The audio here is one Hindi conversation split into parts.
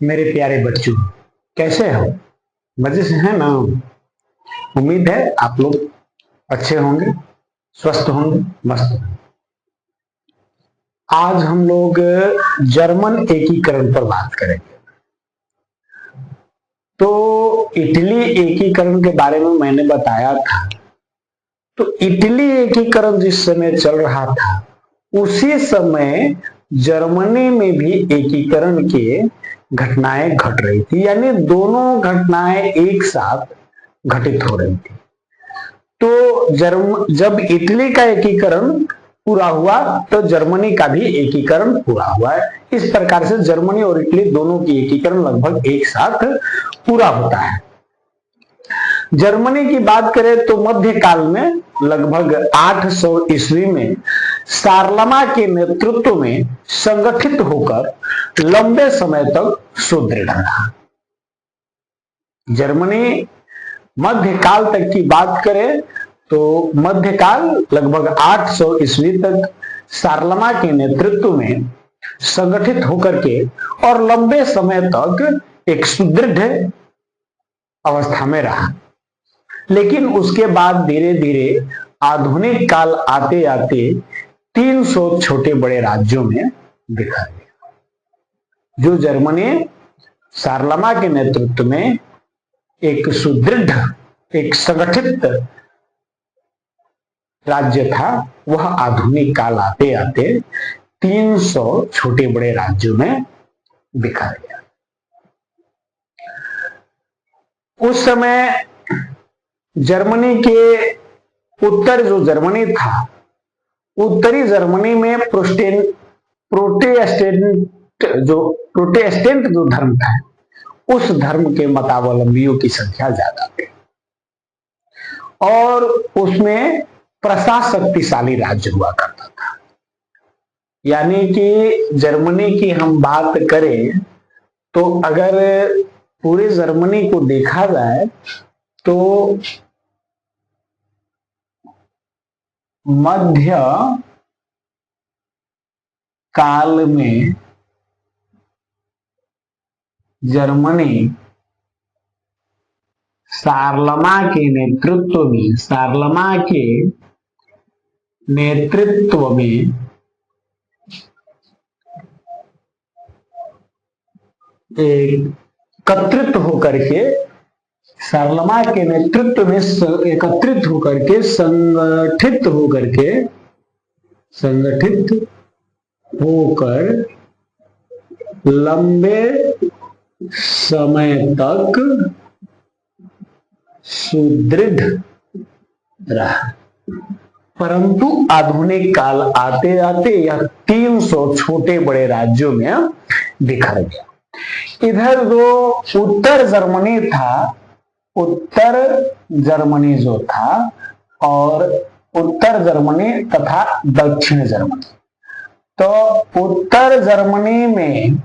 मेरे प्यारे बच्चों, कैसे हो? मजे से हैं ना? उम्मीद है आप लोग अच्छे होंगे, स्वस्थ होंगे, मस्त होंगे। आज हम लोग जर्मन एकीकरण पर बात करेंगे। तो इटली एकीकरण के बारे में मैंने बताया था। तो इटली एकीकरण जिस समय चल रहा था, उसी समय जर्मनी में भी एकीकरण के घटनाएं घट रही थी, यानी दोनों घटनाएं एक साथ घटित हो रही थी। तो जब इटली का एकीकरण पूरा हुआ तो जर्मनी का भी एकीकरण पूरा हुआ है। इस प्रकार से जर्मनी और इटली दोनों की एकीकरण लगभग एक साथ पूरा होता है। जर्मनी की बात करें तो मध्यकाल में लगभग 800 ईस्वी में शारलमा के नेतृत्व में संगठित होकर लंबे समय तक सुदृढ़ रहा। जर्मनी मध्यकाल तक की बात करें तो मध्यकाल लगभग 800 ईस्वी तक शारलमा के नेतृत्व में संगठित होकर के और लंबे समय तक एक सुदृढ़ अवस्था में रहा। लेकिन उसके बाद धीरे धीरे आधुनिक काल आते आते 300 छोटे बड़े राज्यों में बिखर गया। जो जर्मनी शारलमा के नेतृत्व में एक सुदृढ़, एक संगठित राज्य था, वह आधुनिक काल आते आते 300 छोटे बड़े राज्यों में बिखर गया। उस समय जर्मनी के उत्तर जो जर्मनी था, उत्तरी जर्मनी में प्रोटेस्टेंट जो धर्म था, उस धर्म के मतावलंबियों की संख्या ज्यादा थी और उसमें प्रशाशक्तिशाली राज्य हुआ करता था। यानी कि जर्मनी की हम बात करें तो अगर पूरे जर्मनी को देखा जाए तो मध्य काल में जर्मनी शारलमा के नेतृत्व में एकत्रित होकर के शारलमा के नेतृत्व में एकत्रित होकर के संगठित होकर लंबे समय तक सुदृढ़ रहा। परंतु आधुनिक काल आते आते यह 300 छोटे बड़े राज्यों में बिखर गया। इधर जो उत्तर जर्मनी जो था और उत्तर जर्मनी तथा दक्षिण जर्मनी, तो उत्तर जर्मनी में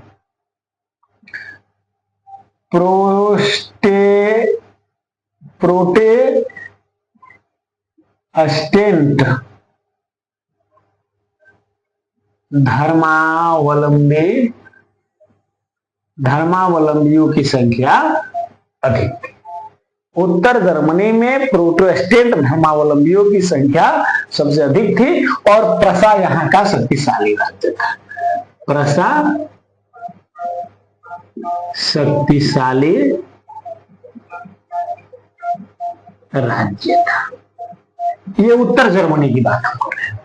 प्रोटेस्टेंट धर्मावलंबियों की संख्या अधिक थी। उत्तर जर्मनी में प्रोटेस्टेंट धर्मावलंबियों की संख्या सबसे अधिक थी और प्रसा यहां का शक्तिशाली राज्य था। प्रसा शक्तिशाली राज्य था। ये उत्तर जर्मनी की बात हम कर रहे हैं।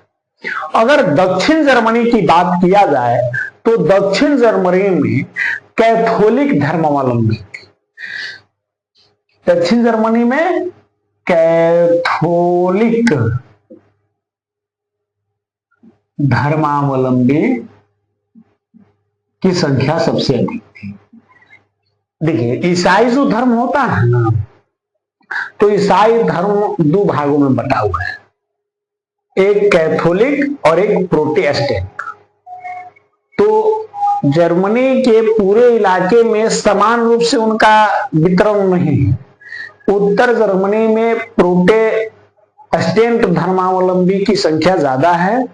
अगर दक्षिण जर्मनी की बात किया जाए तो दक्षिण जर्मनी में कैथोलिक धर्मावलंबी थे। दक्षिण जर्मनी में कैथोलिक धर्मावलंबी की संख्या सबसे अधिक थी। देखिए, ईसाई जो धर्म होता है ना, तो ईसाई धर्म दो भागों में बटा हुआ है, एक कैथोलिक और एक प्रोटेस्टेंट। तो जर्मनी के पूरे इलाके में समान रूप से उनका वितरण नहीं है। उत्तर जर्मनी में प्रोटेस्टेंट धर्मावलंबी की संख्या ज्यादा है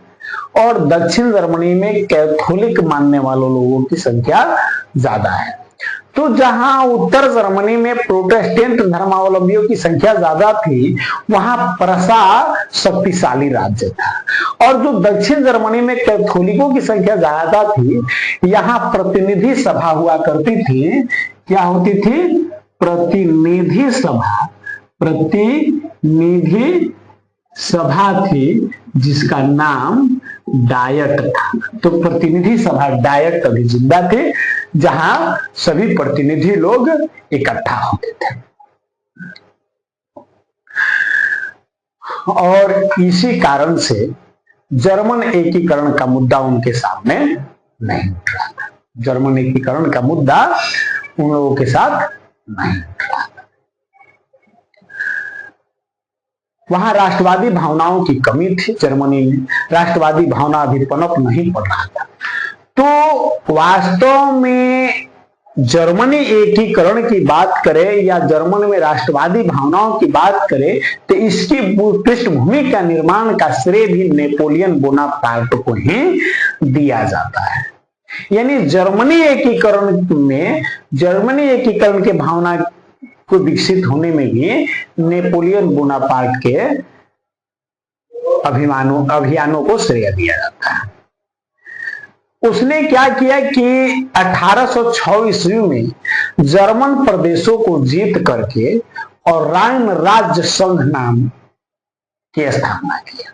और दक्षिण जर्मनी में कैथोलिक मानने वालों लोगों की संख्या ज्यादा है। तो जहां उत्तर जर्मनी में प्रोटेस्टेंट धर्मावलंबियों की संख्या ज्यादा थी, वहां प्रसा शक्तिशाली राज्य था, और जो दक्षिण जर्मनी में कैथोलिकों की संख्या ज्यादा थी, यहाँ प्रतिनिधि सभा हुआ करती थी। क्या होती थी? प्रतिनिधि सभा। प्रतिनिधि सभा थी जिसका नाम डायट था। तो प्रतिनिधि सभा डायट अभी जिंदा थे, जहां सभी प्रतिनिधि लोग इकट्ठा होते थे। और इसी कारण से जर्मन एकीकरण का मुद्दा उनके सामने नहीं उठ रहा था। जर्मन एकीकरण का मुद्दा उन लोगों के साथ नहीं उठ रहा था। वहां राष्ट्रवादी भावनाओं की कमी थी। जर्मनी में राष्ट्रवादी भावना अभी पनप नहीं पड़ रहा था। तो वास्तव में जर्मनी एकीकरण की बात करें या जर्मन में राष्ट्रवादी भावनाओं की बात करें, तो इसकी पृष्ठभूमि का निर्माण का श्रेय भी नेपोलियन बोनापार्ट को ही दिया जाता है। यानी जर्मनी एकीकरण के भावना को विकसित होने में भी नेपोलियन बोनापार्ट के अभियानों को श्रेय दिया जाता है। उसने क्या किया कि 1806 ईस्वी में जर्मन प्रदेशों को जीत करके और राइन राज्य संघ नाम की स्थापना किया।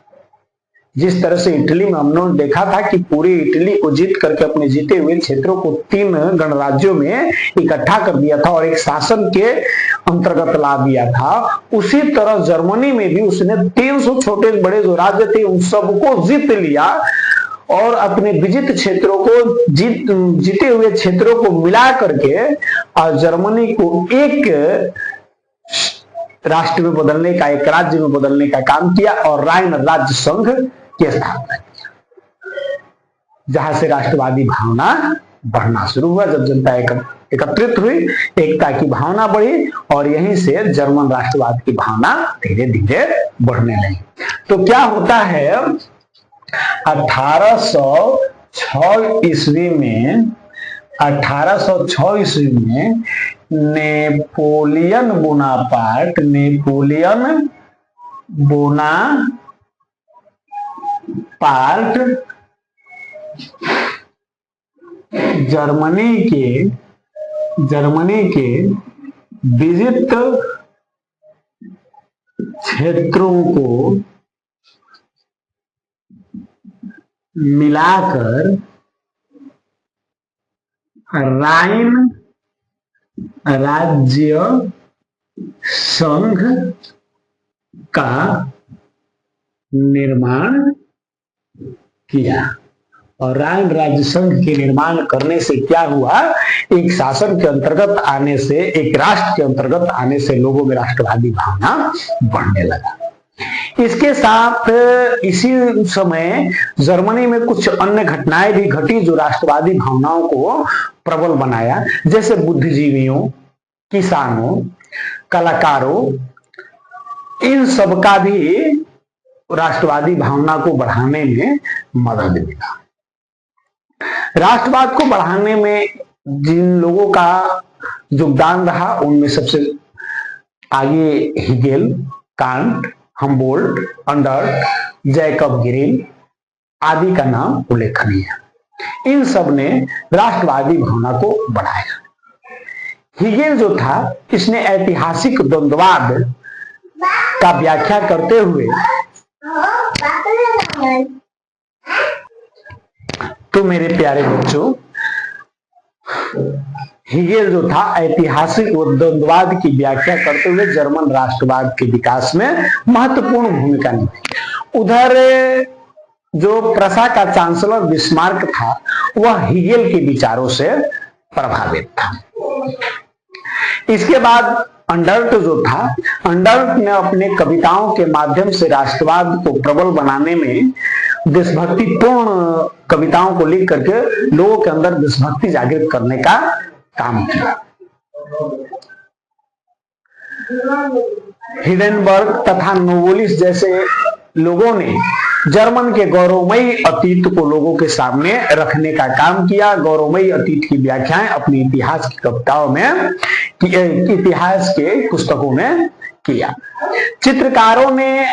जिस तरह से इटली में हमने देखा था कि पूरी इटली को जीत करके अपने जीते हुए क्षेत्रों को 3 गणराज्यों में इकट्ठा कर दिया था और एक शासन के अंतर्गत ला दिया था, उसी तरह जर्मनी में भी उसने 300 छोटे बड़े जो राज्य थे उन सबको जीत लिया और अपने विजित क्षेत्रों को जीते हुए क्षेत्रों को मिला करके और जर्मनी को एक राष्ट्र में बदलने का, एक राज्य में बदलने का काम किया और राइन राज्य संघ की स्थापना किया, जहां से राष्ट्रवादी भावना बढ़ना शुरू हुआ। जब जनता एकत्रित हुई, एकता की भावना बढ़ी और यहीं से जर्मन राष्ट्रवाद की भावना धीरे धीरे बढ़ने लगी। तो क्या होता है, 1806 ईस्वी में नेपोलियन बोनापार्ट जर्मनी के विजित क्षेत्रों को मिलाकर राइन राज्य संघ का निर्माण किया। और राइन राज्य संघ के निर्माण करने से क्या हुआ, एक शासन के अंतर्गत आने से, एक राष्ट्र के अंतर्गत आने से लोगों में राष्ट्रवादी भावना बढ़ने लगा। इसके साथ इसी समय जर्मनी में कुछ अन्य घटनाएं भी घटी जो राष्ट्रवादी भावनाओं को प्रबल बनाया, जैसे बुद्धिजीवियों, किसानों, कलाकारों, इन सब का भी राष्ट्रवादी भावना को बढ़ाने में मदद मिला। राष्ट्रवाद को बढ़ाने में जिन लोगों का योगदान रहा उनमें सबसे आगे हिगेल, कांट, हम्बोल्ट, अंडर्ट, जैकब ग्रीन आदि का नाम उल्लेखनीय है। इन सब ने राष्ट्रवादी भावना को बढ़ाया। हिगेल जो था, इसने ऐतिहासिक द्वंद्ववाद का व्याख्या करते हुए, तो मेरे प्यारे बच्चों, हिगेल जो था ऐतिहासिक द्वंद्ववाद की व्याख्या करते हुए जर्मन राष्ट्रवाद के विकास में महत्वपूर्ण भूमिका निभाई। उधर जो प्रसा का चांसलर बिस्मार्क था, वह हिगेल के विचारों से प्रभावित था। इसके बाद अंडर्ट जो था, अंडर्ट ने अपने कविताओं के माध्यम से राष्ट्रवाद को प्रबल बनाने में देशभक्तिपूर्ण कविताओं को लिख करके लोगों के अंदर देशभक्ति जागृत करने का काम किया। हिडेनबर्ग तथा नोवोलिस जैसे लोगों ने जर्मन के गौरवमयी अतीत को लोगों के सामने रखने का काम किया। गौरवमयी अतीत की व्याख्याएं अपनी इतिहास की कविताओं में, इतिहास के पुस्तकों में किया। चित्रकारों ने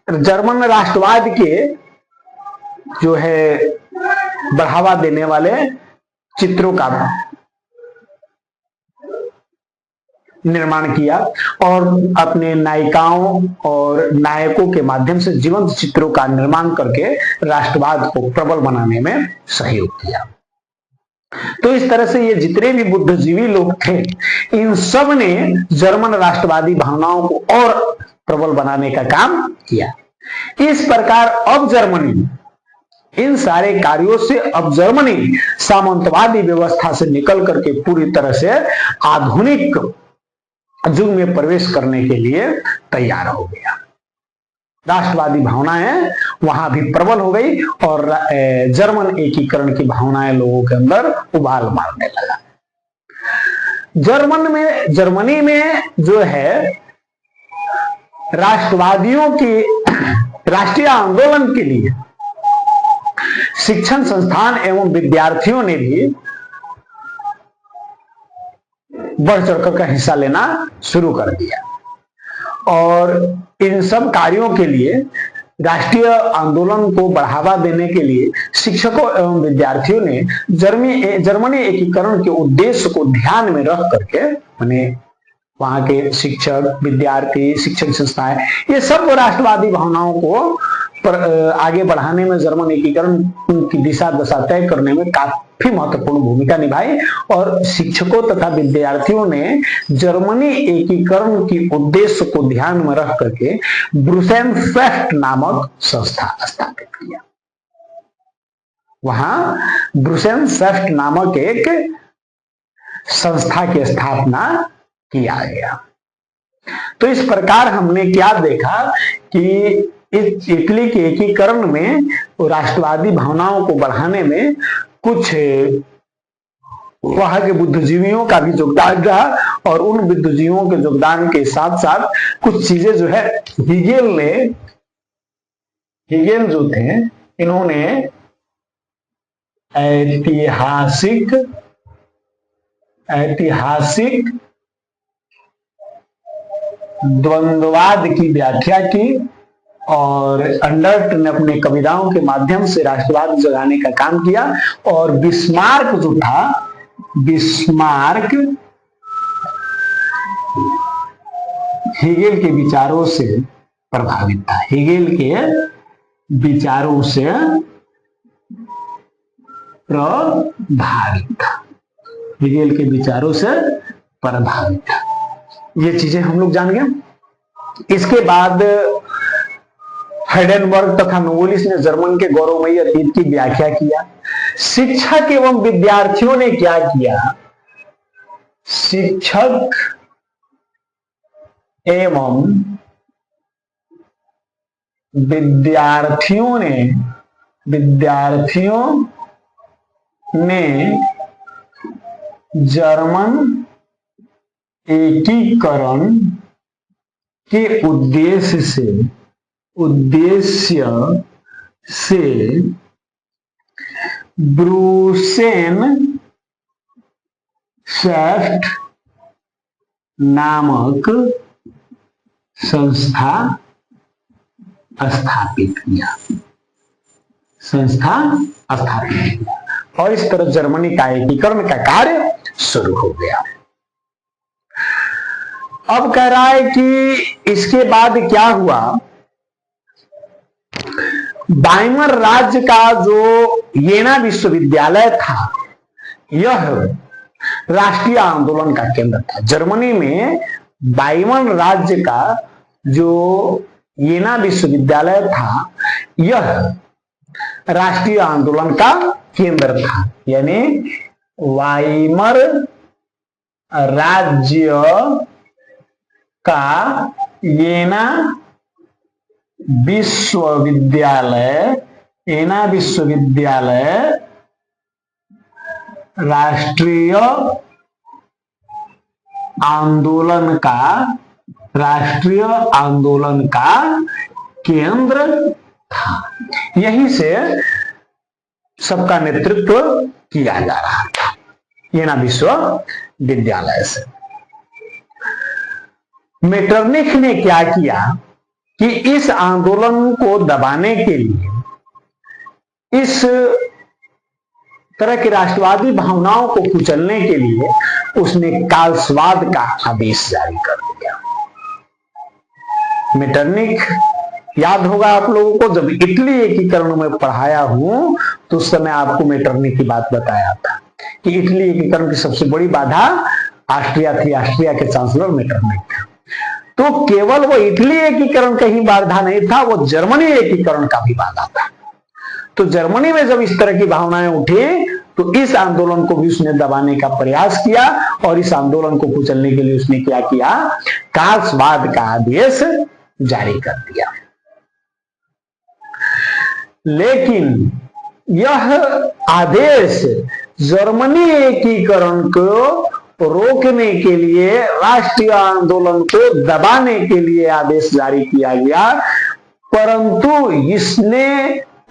जर्मन राष्ट्रवाद के जो है बढ़ावा देने वाले चित्रों का निर्माण किया और अपने नायिकाओं और नायकों के माध्यम से जीवंत चित्रों का निर्माण करके राष्ट्रवाद को प्रबल बनाने में सहयोग किया। तो इस तरह से ये जितने भी बुद्धिजीवी लोग थे, इन सब ने जर्मन राष्ट्रवादी भावनाओं को और प्रबल बनाने का काम किया। इस प्रकार अब जर्मनी, इन सारे कार्यों से अब जर्मनी सामंतवादी व्यवस्था से निकल करके पूरी तरह से आधुनिक युग में प्रवेश करने के लिए तैयार हो गया। राष्ट्रवादी भावनाएं वहां भी प्रबल हो गई और जर्मन एकीकरण की भावनाएं लोगों के अंदर उबाल मारने लगा। जर्मनी में जो है राष्ट्रवादियों की राष्ट्रीय आंदोलन के लिए शिक्षण संस्थान एवं विद्यार्थियों ने भी बढ़ चढ़कर का हिस्सा लेना शुरू कर दिया और इन सब कार्यों के लिए, राष्ट्रीय आंदोलन को बढ़ावा देने के लिए शिक्षकों एवं विद्यार्थियों ने जर्मनी एकीकरण के उद्देश्य को ध्यान में रख करके, माने वहां के शिक्षक, विद्यार्थी, शिक्षण संस्थाएं, ये सब राष्ट्रवादी भावनाओं को आगे बढ़ाने में, जर्मन एकीकरण की दिशा दशा तय करने में काफी महत्वपूर्ण भूमिका निभाई और शिक्षकों तथा विद्यार्थियों ने जर्मनी एकीकरण की उद्देश्य को ध्यान में रख करके ब्रुसेनफेस्ट नामक संस्था स्थापित किया। वहां ब्रुसेनफेस्ट नामक एक संस्था की स्थापना किया गया। तो इस प्रकार हमने क्या देखा कि इस इटली के एकीकरण में राष्ट्रवादी भावनाओं को बढ़ाने में कुछ वहां के बुद्धिजीवियों का भी योगदान रहा और उन बुद्धिजीवियों के योगदान के साथ साथ कुछ चीजें जो है हिगेल जो थे, इन्होंने ऐतिहासिक द्वंद्ववाद की व्याख्या की और अंडर्ट ने अपने कविताओं के माध्यम से राष्ट्रवाद जगाने का काम किया और बिस्मार्क जो था, बिस्मार्क हेगेल के विचारों से प्रभावित था। हेगेल के विचारों से प्रभावित था, हेगेल के विचारों से प्रभावित था। ये चीजें हम लोग जान गए। इसके बाद हाइडेनबर्ग तथा नोबलिस ने जर्मन के गौरवमयी अतीत की व्याख्या किया। शिक्षक एवं विद्यार्थियों ने क्या किया? शिक्षक एवं विद्यार्थियों ने जर्मन एकीकरण के उद्देश्य से ब्रुसेनफेस्ट नामक संस्था स्थापित किया और इस तरह जर्मनी का एकीकरण का कार्य शुरू हो गया। अब कह रहा है कि इसके बाद क्या हुआ? वाइमर राज्य का जो येना विश्वविद्यालय था, यह राष्ट्रीय आंदोलन का केंद्र था। जर्मनी में वाइमर राज्य का जो येना विश्वविद्यालय था, यह राष्ट्रीय आंदोलन का केंद्र था। यानी वाइमर राज्य का येना विश्वविद्यालय राष्ट्रीय आंदोलन का केंद्र था। यहीं से सबका नेतृत्व किया जा रहा था, येना विश्वविद्यालय से। मेटरनिख ने क्या किया कि इस आंदोलन को दबाने के लिए, इस तरह की राष्ट्रवादी भावनाओं को कुचलने के लिए उसने कालस्वाद का आदेश जारी कर दिया। मेटरनिख याद होगा आप लोगों को, जब इटली एकीकरण में पढ़ाया हूं तो उस समय आपको मेटरनिख की बात बताया था कि इटली एकीकरण की सबसे बड़ी बाधा ऑस्ट्रिया थी, ऑस्ट्रिया के चांसलर मेटरनिख थे। तो केवल वो इटली एकीकरण का ही बाधा नहीं था, वो जर्मनी एकीकरण का भी बाधा था। तो जर्मनी में जब इस तरह की भावनाएं उठी तो इस आंदोलन को भी उसने दबाने का प्रयास किया और इस आंदोलन को कुचलने के लिए उसने क्या किया, कालस्वाद का आदेश जारी कर दिया। लेकिन यह आदेश जर्मनी एकीकरण को रोकने के लिए, राष्ट्रीय आंदोलन को दबाने के लिए आदेश जारी किया गया, परंतु इसने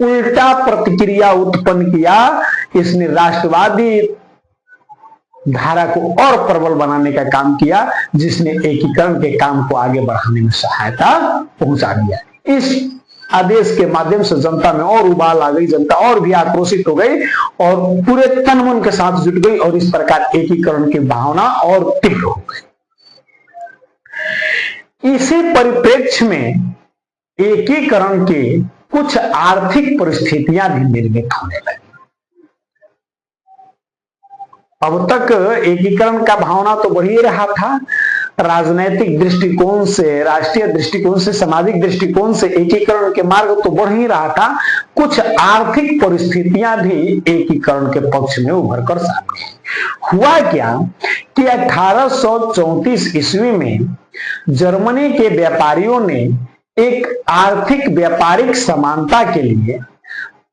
उल्टा प्रतिक्रिया उत्पन्न किया। इसने राष्ट्रवादी धारा को और प्रबल बनाने का काम किया, जिसने एकीकरण के काम को आगे बढ़ाने में सहायता पहुंचा दिया। इस आदेश के माध्यम से जनता में और उबाल आ गई, जनता और भी आक्रोशित हो गई और पूरे तन मन के साथ जुट गई और इस प्रकार एकीकरण की भावना और तीव्र हो गई। इसी परिप्रेक्ष्य में एकीकरण की कुछ आर्थिक परिस्थितियां भी निर्मित होने लगी। अब तक एकीकरण का भावना तो बढ़ ही रहा था, राजनैतिक दृष्टिकोण से, राष्ट्रीय दृष्टिकोण से, सामाजिक दृष्टिकोण से एकीकरण के मार्ग तो बढ़ ही रहा था। कुछ आर्थिक परिस्थितियां भी एकीकरण के पक्ष में उभर कर सामने हुआ। क्या कि 1834 ईस्वी में जर्मनी के व्यापारियों ने एक आर्थिक व्यापारिक समानता के लिए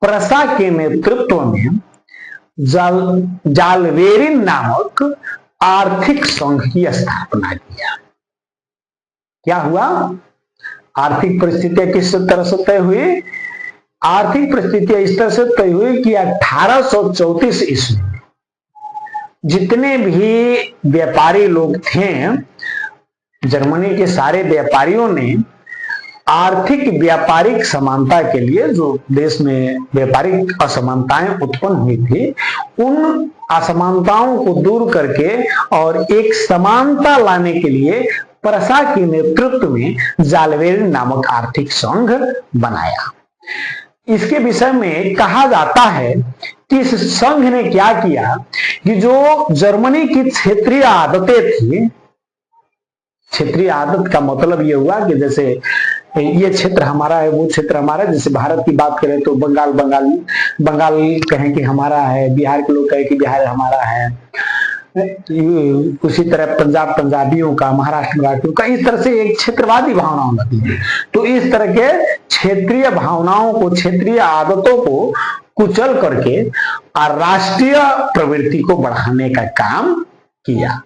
प्रसा के नेतृत्व में जालवेरिन नामक आर्थिक संघ की स्थापना किया। क्या हुआ? आर्थिक परिस्थितियां किस तरह से तय हुई? आर्थिक परिस्थितियां इस तरह से तय हुई कि 1834 ईस्वी में जितने भी व्यापारी लोग थे, जर्मनी के सारे व्यापारियों ने आर्थिक व्यापारिक समानता के लिए, जो देश में व्यापारिक असमानताएं उत्पन्न हुई थी, उन असमानताओं को दूर करके और एक समानता लाने के लिए प्रसा के नेतृत्व में जालवेरिन नामक आर्थिक संघ बनाया। इसके विषय में कहा जाता है कि इस संघ ने क्या किया कि जो जर्मनी की क्षेत्रीय आदतें थी, क्षेत्रीय आदत का मतलब यह हुआ कि जैसे ये क्षेत्र हमारा है, वो क्षेत्र हमारा है। जैसे भारत की बात करें तो बंगाल कहें कि हमारा है, बिहार के लोग कहें कि बिहार हमारा है, उसी तरह पंजाब पंजाबियों का, महाराष्ट्र मराठियों का, इस तरह से एक क्षेत्रवादी भावना होती है। तो इस तरह के क्षेत्रीय भावनाओं को, क्षेत्रीय आदतों को कुचल करके राष्ट्रीय प्रवृत्ति को बढ़ाने का काम किया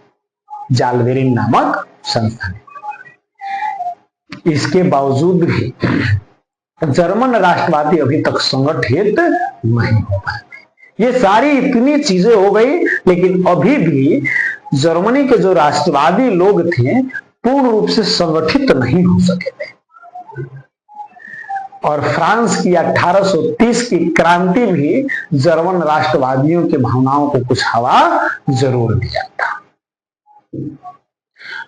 जालवेरिन नामक संस्था ने। इसके बावजूद भी जर्मन राष्ट्रवादी अभी तक संगठित नहीं हो पाए। ये सारी इतनी चीजें हो गई, लेकिन अभी भी जर्मनी के जो राष्ट्रवादी लोग थे पूर्ण रूप से संगठित नहीं हो सके थे। और फ्रांस की 1830 की क्रांति भी जर्मन राष्ट्रवादियों की भावनाओं को कुछ हवा जरूर दिया था।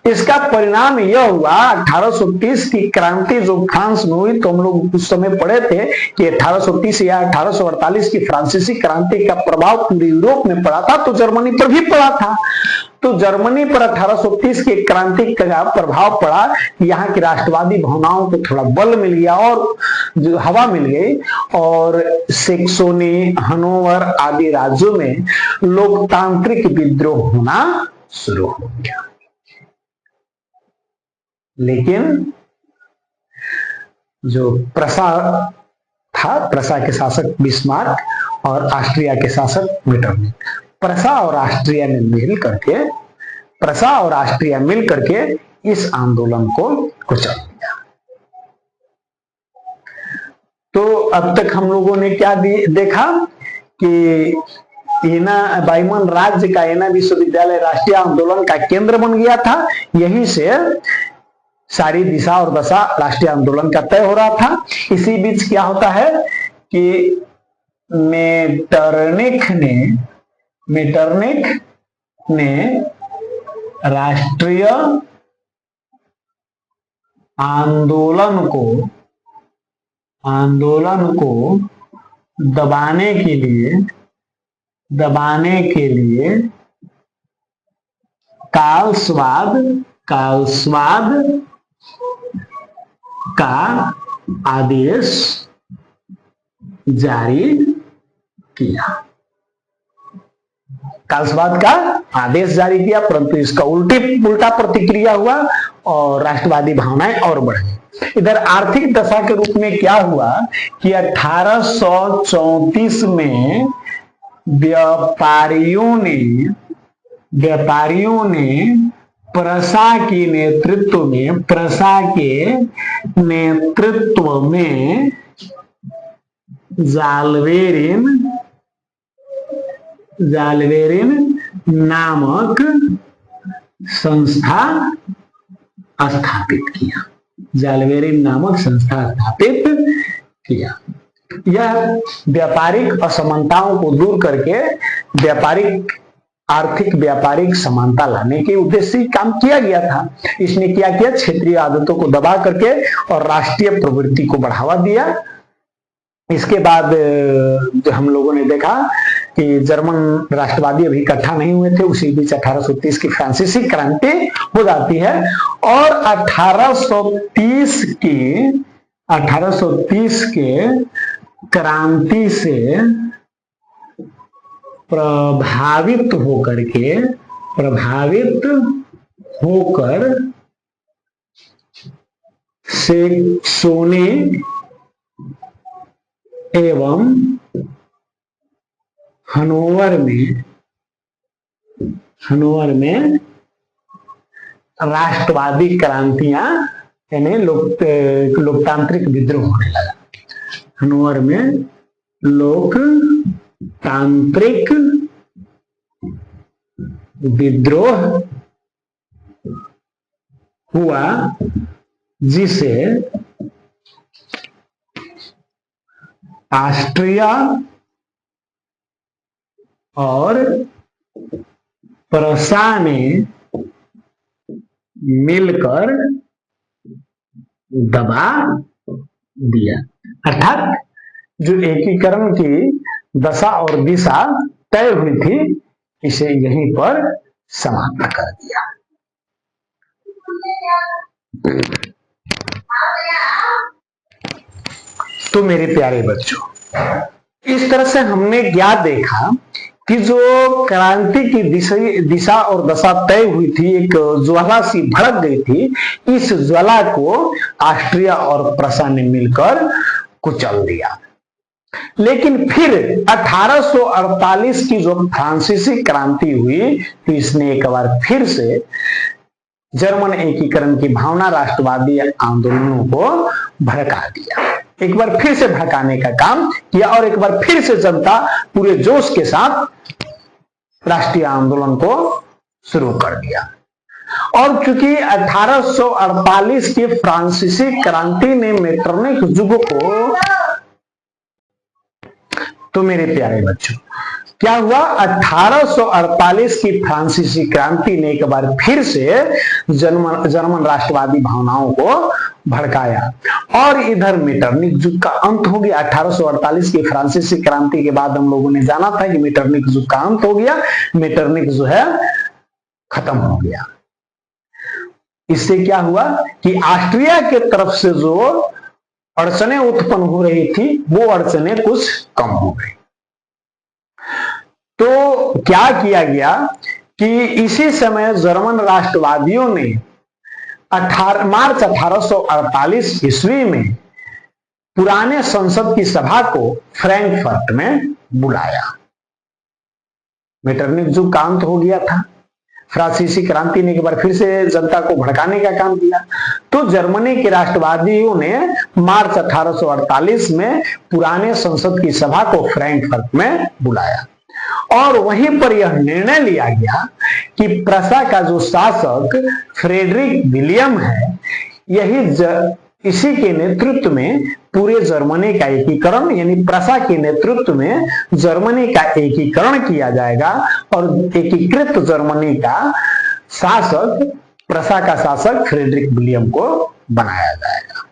इसका परिणाम यह हुआ, 1830 की क्रांति जो फ्रांस में हुई, तो हम लोग उस समय पढ़े थे कि 1830 या 1848 की फ्रांसीसी क्रांति का प्रभाव पूरे यूरोप में पड़ा था, तो जर्मनी पर भी पड़ा था। तो जर्मनी पर 1830 की क्रांति का प्रभाव पड़ा, यहाँ की राष्ट्रवादी भावनाओं को थोड़ा बल मिल गया और जो हवा मिल गई, और सेक्सोनी, हनोवर आदि राज्यों में लोकतांत्रिक विद्रोह होना शुरू हो गया। लेकिन जो प्रसा था, प्रसा के शासक बिस्मार्क और ऑस्ट्रिया के शासक मेटरनिख, प्रसा और ऑस्ट्रिया मिल करके इस आंदोलन को कुचल दिया। तो अब तक हम लोगों ने क्या देखा कि एना बाइमन राज्य का एना विश्वविद्यालय राष्ट्रीय आंदोलन का केंद्र बन गया था। यहीं से सारी दिशा और दशा राष्ट्रीय आंदोलन का तय हो रहा था। इसी बीच क्या होता है कि मेटरनिख ने राष्ट्रीय आंदोलन को दबाने के लिए कालस्वाद का आदेश जारी किया। कालस्वाद का आदेश जारी किया, परंतु इसका उल्टा प्रतिक्रिया हुआ और राष्ट्रवादी भावनाएं और बढ़ गई। इधर आर्थिक दशा के रूप में क्या हुआ कि 1834 में व्यापारियों ने प्रसा के नेतृत्व में जालवेरिन नामक संस्था स्थापित किया। यह व्यापारिक असमानताओं को दूर करके आर्थिक व्यापारिक समानता लाने के उद्देश्य से काम किया गया था। इसने क्या किया, क्षेत्रीय आदतों को दबा करके और राष्ट्रीय प्रवृत्ति को बढ़ावा दिया। इसके बाद जो हम लोगों ने देखा कि जर्मन राष्ट्रवादी अभी इकट्ठा नहीं हुए थे, उसी बीच 1830 की फ्रांसीसी क्रांति हो जाती है और 1830 के क्रांति से प्रभावित होकर से सोने एवं हनोवर में राष्ट्रवादी क्रांतियां यानी लोकतांत्रिक विद्रोह होने लगा। हनोवर में लोकतांत्रिक विद्रोह हुआ, जिसे ऑस्ट्रिया और प्रसा ने मिलकर दबा दिया। अर्थात जो एकीकरण की दशा और दिशा तय हुई थी, इसे यहीं पर समाप्त कर दिया। तो मेरे प्यारे बच्चों, इस तरह से हमने क्या देखा कि जो क्रांति की दिशा और दशा तय हुई थी, एक ज्वाला सी भड़क गई थी, इस ज्वाला को ऑस्ट्रिया और प्रसा ने मिलकर कुचल दिया। लेकिन फिर 1848 की जो फ्रांसीसी क्रांति हुई, तो इसने एक बार फिर से जर्मन एकीकरण की भावना, राष्ट्रवादी आंदोलनों को भड़का दिया। एक बार फिर से भड़काने का काम किया और एक बार फिर से जनता पूरे जोश के साथ राष्ट्रीय आंदोलन को शुरू कर दिया। और चूंकि 1848 की फ्रांसीसी क्रांति ने मेटरनिख युग को, तो मेरे प्यारे बच्चों क्या हुआ, 1848 की फ्रांसीसी क्रांति ने एक बार फिर से जर्मन राष्ट्रवादी भावनाओं को भड़काया और इधर मेटरनिख युग का अंत हो गया। 1848 की फ्रांसीसी क्रांति के बाद हम लोगों ने जाना था कि मेटरनिख युग का अंत हो गया, मेटरनिख जो है खत्म हो गया। इससे क्या हुआ कि ऑस्ट्रिया के तरफ से जो अड़चने उत्पन्न हो रही थी, वो अड़चने कुछ कम हो गई। तो क्या किया गया कि इसी समय जर्मन राष्ट्रवादियों ने मार्च 1848 ईस्वी में पुराने संसद की सभा को फ्रैंकफर्ट में बुलाया। मेटरनिख युग का अंत हो गया था, फ्रांसीसी क्रांति ने एक बार फिर से जनता को भड़काने का काम किया। तो तो जर्मनी के राष्ट्रवादियों ने मार्च 1848 में पुराने संसद की सभा को फ्रैंकफर्ट में बुलाया और वहीं पर यह निर्णय लिया गया कि प्रसा का जो शासक फ्रेडरिक विलियम है, इसी के नेतृत्व में पूरे जर्मनी का एकीकरण, यानी प्रसा के नेतृत्व में जर्मनी का एकीकरण किया जाएगा और एकीकृत जर्मनी का शासक, प्रसा का शासक फ्रेडरिक विलियम को बनाया जाएगा।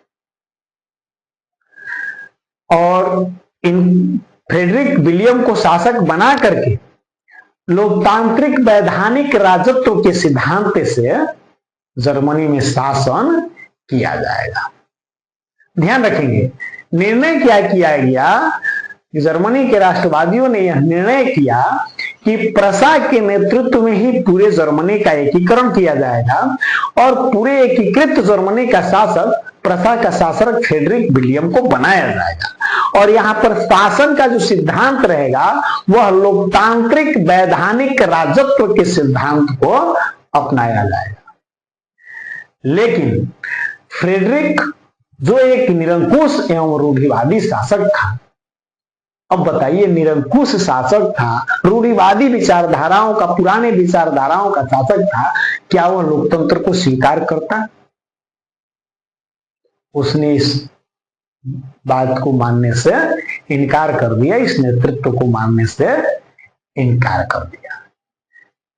और इन फ्रेडरिक विलियम को शासक बना करके लोकतांत्रिक वैधानिक राजत्व के सिद्धांत से जर्मनी में शासन किया जाएगा। ध्यान रखेंगे, निर्णय क्या किया गया, जर्मनी के राष्ट्रवादियों ने यह निर्णय किया कि प्रसा के नेतृत्व में ही पूरे जर्मनी का एकीकरण किया जाएगा और पूरे एकीकृत जर्मनी का शासक, प्रसा का शासक फ्रेडरिक विलियम को बनाया जाएगा और यहाँ पर शासन का जो सिद्धांत रहेगा वह लोकतांत्रिक वैधानिक राजत्व के सिद्धांत को अपनाया जाएगा। लेकिन फ्रेडरिक जो एक निरंकुश एवं रूढ़िवादी शासक था, अब बताइए, निरंकुश शासक था, रूढ़िवादी विचारधाराओं का, पुराने विचारधाराओं का शासक था, क्या वह लोकतंत्र को स्वीकार करता? उसने इस बात को मानने से इनकार कर दिया, इस नेतृत्व को मानने से इनकार कर दिया,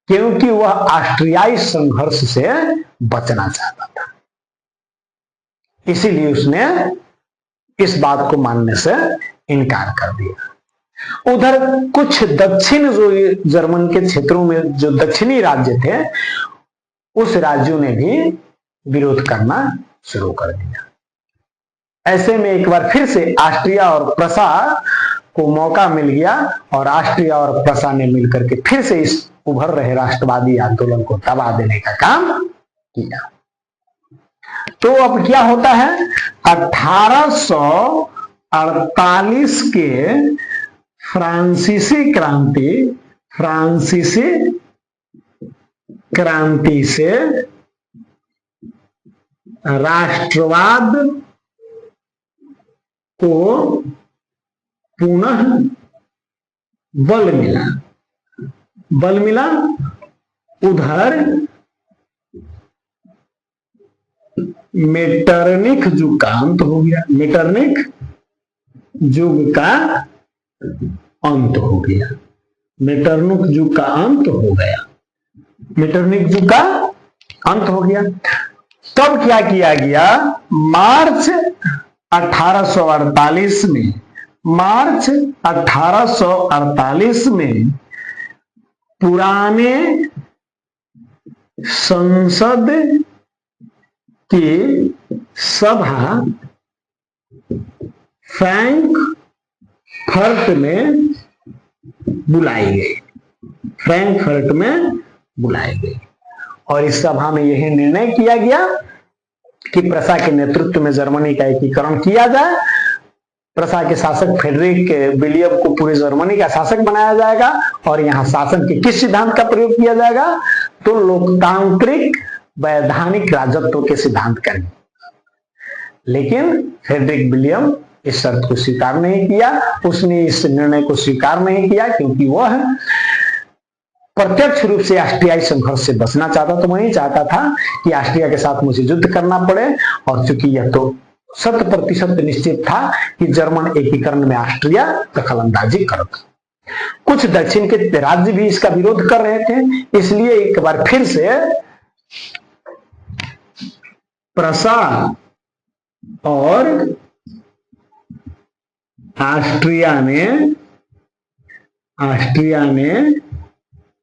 क्योंकि वह ऑस्ट्रियाई संघर्ष से बचना चाहता था। इसीलिए उसने इस बात को मानने से इनकार कर दिया। उधर कुछ दक्षिण जो जर्मन के क्षेत्रों में जो दक्षिणी राज्य थे, उस राज्यों ने भी विरोध करना शुरू कर दिया। ऐसे में एक बार फिर से ऑस्ट्रिया और प्रसा को मौका मिल गया और ऑस्ट्रिया और प्रसा ने मिलकर के फिर से इस उभर रहे राष्ट्रवादी आंदोलन को दबा देने का काम किया। तो अब क्या होता है, 1848 के फ्रांसीसी क्रांति से राष्ट्रवाद को पुनः बल मिला। उधर मेटरनिख युग का अंत हो गया, मेटरनिख युग का अंत हो गया, मेटरनिख युग का अंत हो गया, मेटरनिख युग का अंत हो गया। तब क्या किया गया, मार्च 1848 में पुराने संसद की सभा फ्रैंकफर्ट में बुलाई गई और इस सभा में यह निर्णय किया गया कि प्रसा के नेतृत्व में जर्मनी का एकीकरण किया जाए। प्रसा के शासक फ्रेडरिक विलियम को पूरे जर्मनी का शासक बनाया जाएगा और यहाँ शासन के किस सिद्धांत का प्रयोग किया जाएगा, तो लोकतांत्रिक वैधानिक राजत्व के सिद्धांत का। लेकिन फ्रेडरिक विलियम इस शर्त को स्वीकार नहीं किया, उसने इस निर्णय को स्वीकार नहीं किया क्योंकि वह प्रत्यक्ष रूप से ऑस्ट्रियाई संघर्ष से बचना चाहता था। तो वही चाहता था कि ऑस्ट्रिया के साथ मुझे युद्ध करना पड़े और चूंकि यह तो 100% निश्चित था कि जर्मन एकीकरण में ऑस्ट्रिया दखलंदाजी करता। कुछ दक्षिण के राज्य भी इसका विरोध कर रहे थे, इसलिए एक बार फिर से प्रसा और ऑस्ट्रिया ने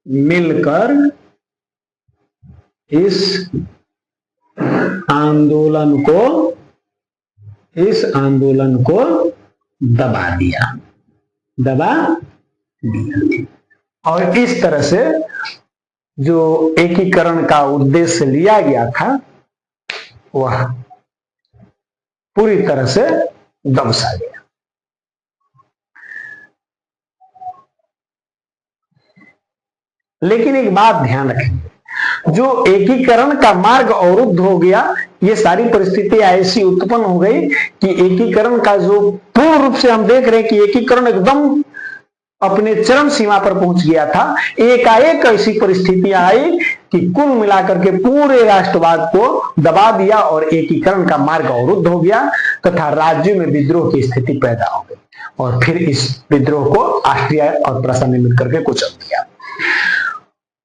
मिलकर इस आंदोलन को दबा दिया और इस तरह से जो एकीकरण का उद्देश्य लिया गया था वह पूरी तरह से दबसा गया। लेकिन एक बात ध्यान रखेंगे, जो एकीकरण का मार्ग अवरुद्ध हो गया। ये सारी परिस्थितियां ऐसी उत्पन्न हो गई कि एकीकरण का जो पूर्ण रूप से हम देख रहे हैं कि एकीकरण एकदम अपने चरम सीमा पर पहुंच गया था, एकाएक ऐसी परिस्थितियां आई कि कुल मिलाकर के पूरे राष्ट्रवाद को दबा दिया और एकीकरण का मार्ग अवरुद्ध हो गया तथा राज्यों में विद्रोह की स्थिति पैदा हो गई और फिर इस विद्रोह को ऑस्ट्रिया और प्रसा ने मिलकर के कुचल दिया।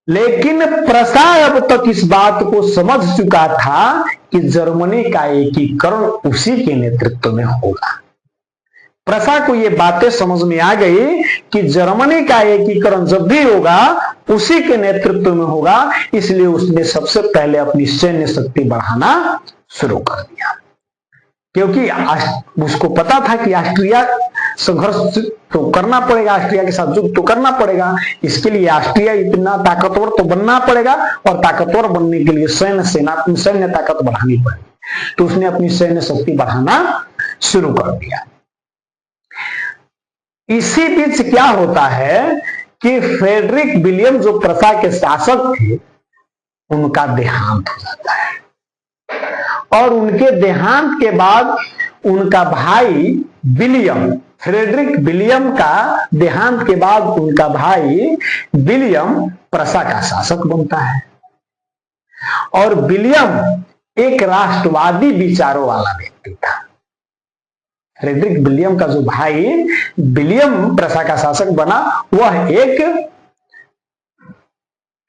लेकिन प्रसा अब तक इस बात को समझ चुका था कि जर्मनी का एकीकरण उसी के नेतृत्व में होगा। प्रसा को ये बातें समझ में आ गई कि जर्मनी का एकीकरण जब भी होगा उसी के नेतृत्व में होगा, इसलिए उसने सबसे पहले अपनी सैन्य शक्ति बढ़ाना शुरू कर दिया। क्योंकि उसको पता था कि ऑस्ट्रिया संघर्ष तो करना पड़ेगा, ऑस्ट्रिया के साथ युद्ध तो करना पड़ेगा। इसके लिए ऑस्ट्रिया इतना ताकतवर तो बनना पड़ेगा और ताकतवर बनने के लिए सैन्य ताकत बढ़ानी पड़ेगी। तो उसने अपनी सैन्य शक्ति बढ़ाना शुरू कर दिया। इसी बीच क्या होता है कि फ्रेडरिक विलियम जो प्रसा के शासक थे उनका देहांत हो जाता है और उनके देहांत के बाद उनका भाई विलियम, फ्रेडरिक विलियम का देहांत के बाद उनका भाई विलियम प्रसा का शासक बनता है। और विलियम एक राष्ट्रवादी विचारों वाला व्यक्ति था। फ्रेडरिक विलियम का जो भाई विलियम प्रसा का शासक बना वह एक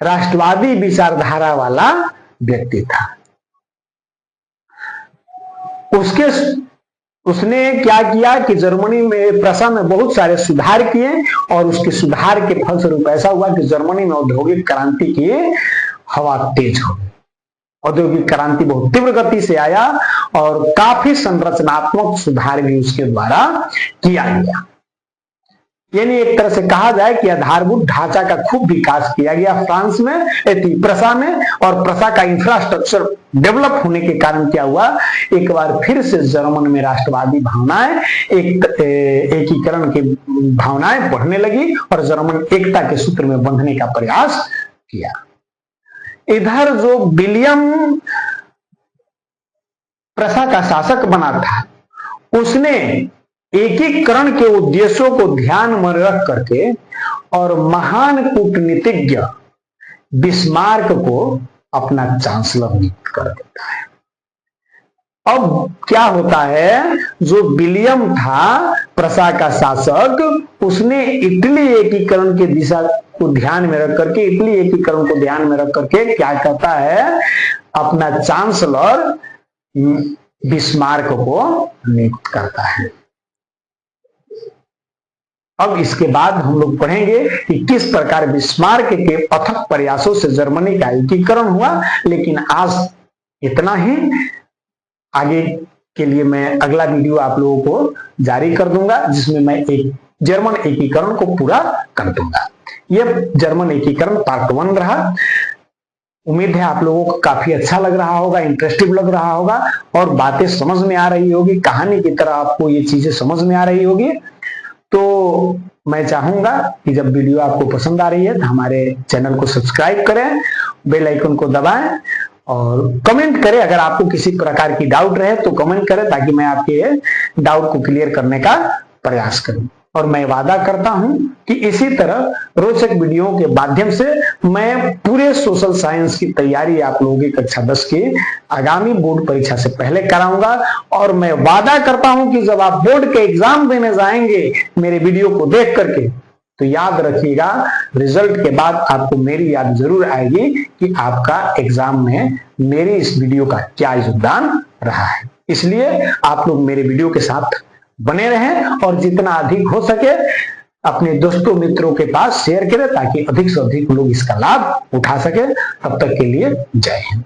राष्ट्रवादी विचारधारा वाला व्यक्ति था। उसने क्या किया कि जर्मनी में प्रसा में बहुत सारे सुधार किए और उसके सुधार के फलस्वरूप ऐसा हुआ कि जर्मनी में औद्योगिक क्रांति की हवा तेज हो गई। औद्योगिक क्रांति बहुत तीव्र गति से आया और काफी संरचनात्मक सुधार भी उसके द्वारा किया गया। यानी एक तरह से कहा जाए कि आधारभूत ढांचा का खूब विकास किया गया फ्रांस में, प्रसा में। और प्रसा का इंफ्रास्ट्रक्चर डेवलप होने के कारण क्या हुआ, एक बार फिर से जर्मन में राष्ट्रवादी भावनाएं, एकीकरण की भावनाएं बढ़ने लगी और जर्मन एकता के सूत्र में बंधने का प्रयास किया। इधर जो विलियम प्रसा का शासक बना था उसने एकीकरण के उद्देश्यों को ध्यान में रख करके और महान कूटनीतिज्ञ बिस्मार्क को अपना चांसलर नियुक्त कर देता है। अब क्या होता है, जो विलियम था प्रसा का शासक, उसने इटली एकीकरण की दिशा को ध्यान में रख करके, इटली एकीकरण को ध्यान में रख करके क्या करता है, अपना चांसलर बिस्मार्क को नियुक्त करता है। अब इसके बाद हम लोग पढ़ेंगे कि किस प्रकार बिस्मार्क के अथक प्रयासों से जर्मनी का एकीकरण हुआ। लेकिन आज इतना ही, आगे के लिए मैं अगला वीडियो आप लोगों को जारी कर दूंगा जिसमें मैं एक जर्मन एकीकरण को पूरा कर दूंगा। यह जर्मन एकीकरण पार्ट 1 रहा। उम्मीद है आप लोगों को काफी अच्छा लग रहा होगा, इंटरेस्टिंग लग रहा होगा और बातें समझ में आ रही होगी, कहानी की तरह आपको ये चीजें समझ में आ रही होगी। तो मैं चाहूंगा कि जब वीडियो आपको पसंद आ रही है तो हमारे चैनल को सब्सक्राइब करें, बेल आइकन को दबाएं और कमेंट करें। अगर आपको किसी प्रकार की डाउट रहे तो कमेंट करें ताकि मैं आपके डाउट को क्लियर करने का प्रयास करूं। और मैं वादा करता हूं कि इसी तरह रोचक वीडियो के माध्यम से मैं पूरे सोशल साइंस की तैयारी आप लोगों की कक्षा 10 की आगामी बोर्ड परीक्षा से पहले कराऊंगा। और मैं वादा करता हूं कि जब आप बोर्ड के एग्जाम देने जाएंगे मेरे वीडियो को देख करके, तो याद रखिएगा रिजल्ट के बाद आपको मेरी याद जरूर आएगी कि आपका एग्जाम में मेरी इस वीडियो का क्या योगदान रहा है। इसलिए आप लोग मेरे वीडियो के साथ बने रहें और जितना अधिक हो सके अपने दोस्तों मित्रों के पास शेयर करें ताकि अधिक से अधिक लोग इसका लाभ उठा सके। तब तक के लिए जय हिंद।